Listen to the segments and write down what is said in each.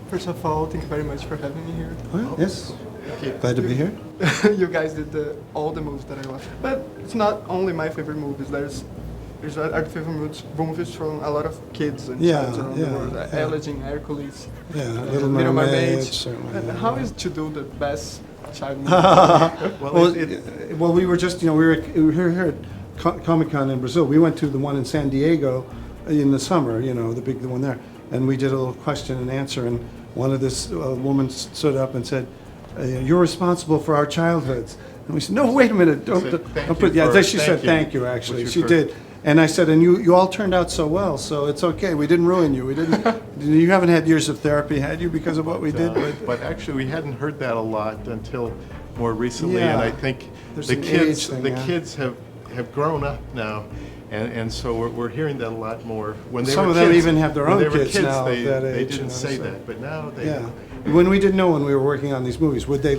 First of all, thank you very much for having me here. Oh, yes, glad to be here. You guys did all the movies that I watched. But it's not only my favorite movies. There's our favorite movies from a lot of kids and childs around the world. Aladdin, Hercules, Little Mermaid. Certainly, How is to do the best child movie? well, we were just, we were here at Comic-Con in Brazil. We went to the one in San Diego in the summer, the big one there. And we did a little question and answer, and one of this woman stood up and said, "You're responsible for our childhoods." And we said, "No, wait a minute, don't put." Yeah, she said thank you. Actually, she did. And I said, "And you all turned out so well, so it's okay. We didn't ruin you. We didn't. You haven't had years of therapy, had you, because of what we did?" But actually, we hadn't heard that a lot until more recently, Yeah. and I think There's the an kids, age thing, the yeah. kids have grown up now. And so we're hearing that a lot more. When they Some were of them kids, even have their when own they were kids now They, that they age, didn't say so. that, but now they. Yeah. When we didn't know when we were working on these movies, would they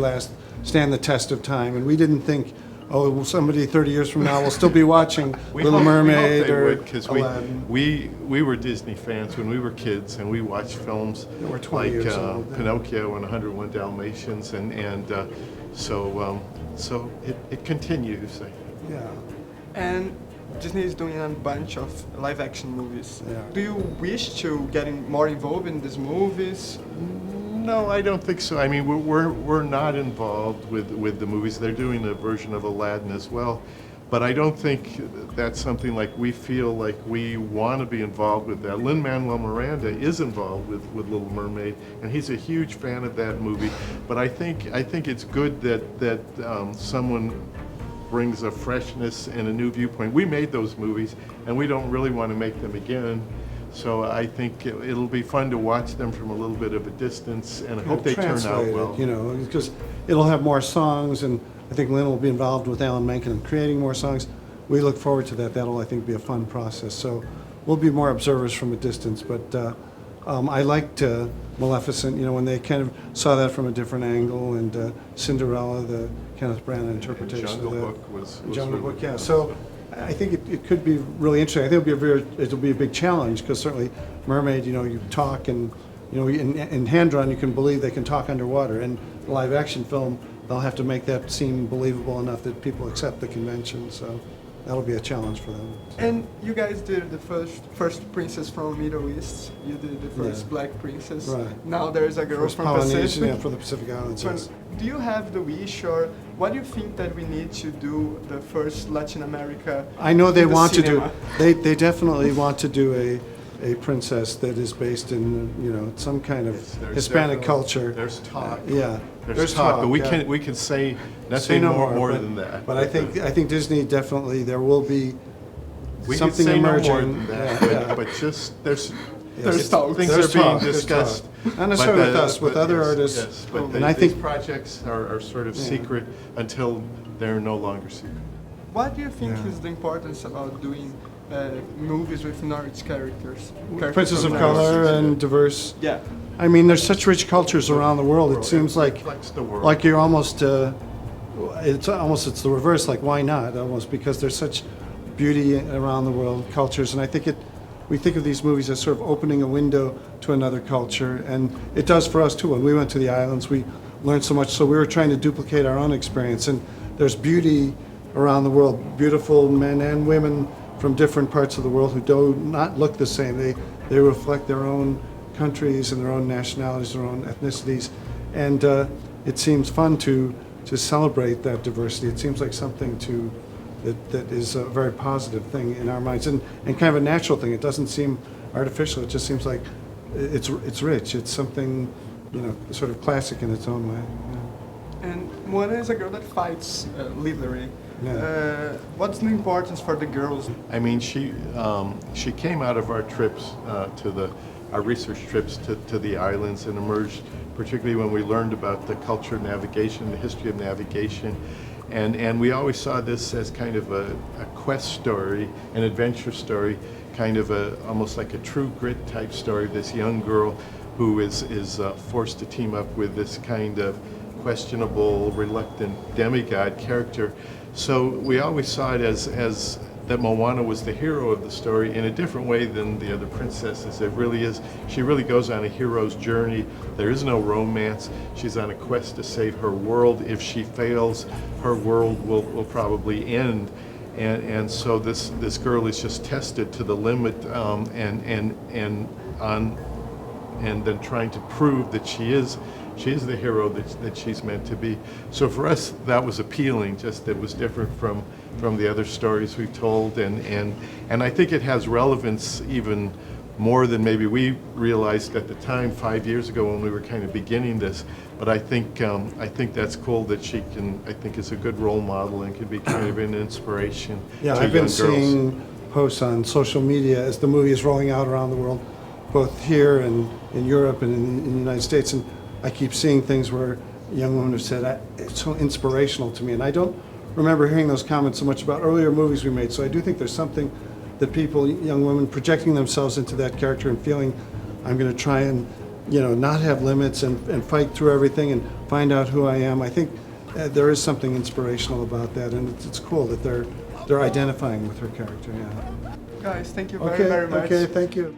stand the test of time? And we didn't think, oh, well, somebody 30 years from now will still be watching Little Mermaid or Aladdin. We were Disney fans when we were kids, and we watched films We're 20 like years old, Pinocchio and 101 Dalmatians, so it continues. Yeah. And Disney is doing a bunch of live-action movies. Yeah. Do you wish to get more involved in these movies? No, I don't think so. I mean, we're not involved with the movies. They're doing a version of Aladdin as well, but I don't think that's something like we feel like we want to be involved with that. Lin-Manuel Miranda is involved with Little Mermaid, and he's a huge fan of that movie. But I think it's good that someone brings a freshness and a new viewpoint. We made those movies, and we don't really want to make them again. So I think it'll be fun to watch them from a little bit of a distance, and I hope they turn out well. Because it'll have more songs, and I think Lynn will be involved with Alan Menken in creating more songs. We look forward to that. That'll, I think, be a fun process. So we'll be more observers from a distance, but I liked Maleficent, when they kind of saw that from a different angle, and Cinderella, the Kenneth Branagh interpretation Jungle of that. Book was Jungle really Book, yeah. fun. So I think it could be really interesting. I think it'll be a big challenge, because certainly Mermaid, you talk, and in hand-drawn you can believe they can talk underwater. And live action film, they'll have to make that seem believable enough that people accept the convention. So that'll be a challenge for them. And you guys did the first princess from Middle East. You did the first black princess. Right. Now there's a girl First from Polynesian, Pacific. from the Pacific Islands. Yes. Do you have the wish, or what do you think that we need to do the first Latin America? I know they in the want to cinema? do. They definitely want to do a princess that is based in some kind of There's Hispanic definitely- culture. There's talk. Yeah. There's talk, but we yeah. can say Say nothing no more but, than that. But I think Disney definitely, there will be we can something say emerging. no more than that. Yeah, But just there's talk. things There's are being talk, there's discussed. talk. Not necessarily with us, with other artists. Yes, but And I these think- projects are sort of secret until they're no longer secret. What do you think Yeah. is the importance about doing movies with Nordic characters? Princess of from color Nordic- and diverse. Yeah. I mean, there's such rich cultures around the world. It seems like reflects the world. like you're almost it's the reverse. Like, why not? Almost, because there's such beauty around the world, cultures, and I think we think of these movies as sort of opening a window to another culture, and it does for us too. When we went to the islands, we learned so much. So we were trying to duplicate our own experience, and there's beauty around the world, beautiful men and women from different parts of the world who do not look the same. They reflect their own countries and their own nationalities, their own ethnicities, and it seems fun to celebrate that diversity. It seems like something that is a very positive thing in our minds, and kind of a natural thing. It doesn't seem artificial. It just seems like it's rich. It's something sort of classic in its own way. Yeah. And Moana is a girl that fights literally. Yeah. What's the importance for the girls? I mean, she came out of our trips our research trips to the islands, and emerged particularly when we learned about the culture of navigation, the history of navigation. And we always saw this as kind of a quest story, an adventure story, kind of almost like a true grit type story of this young girl who is forced to team up with this kind of questionable, reluctant demigod character. So we always saw it as that Moana was the hero of the story in a different way than the other princesses. It really is, she really goes on a hero's journey. There is no romance. She's on a quest to save her world. If she fails, her world will probably end. And so this girl is just tested to the limit, and then trying to prove that she is the hero that she's meant to be. So for us, that was appealing. Just it was different from the other stories we've told, and I think it has relevance even more than maybe we realized at the time 5 years ago when we were kind of beginning this. But I think that's cool that she can. I think is a good role model and can be kind of an inspiration. Yeah, to I've been young girls. seeing posts on social media as the movie is rolling out around the world, both here and in Europe and in the United States, and I keep seeing things where young women have said, it's so inspirational to me. And I don't remember hearing those comments so much about earlier movies we made. So I do think there's something that people, young women, projecting themselves into that character and feeling, I'm going to try and, not have limits and fight through everything and find out who I am. I think there is something inspirational about that, and it's cool that they're identifying with her character. Yeah. Guys, thank you very, very much. Okay, thank you.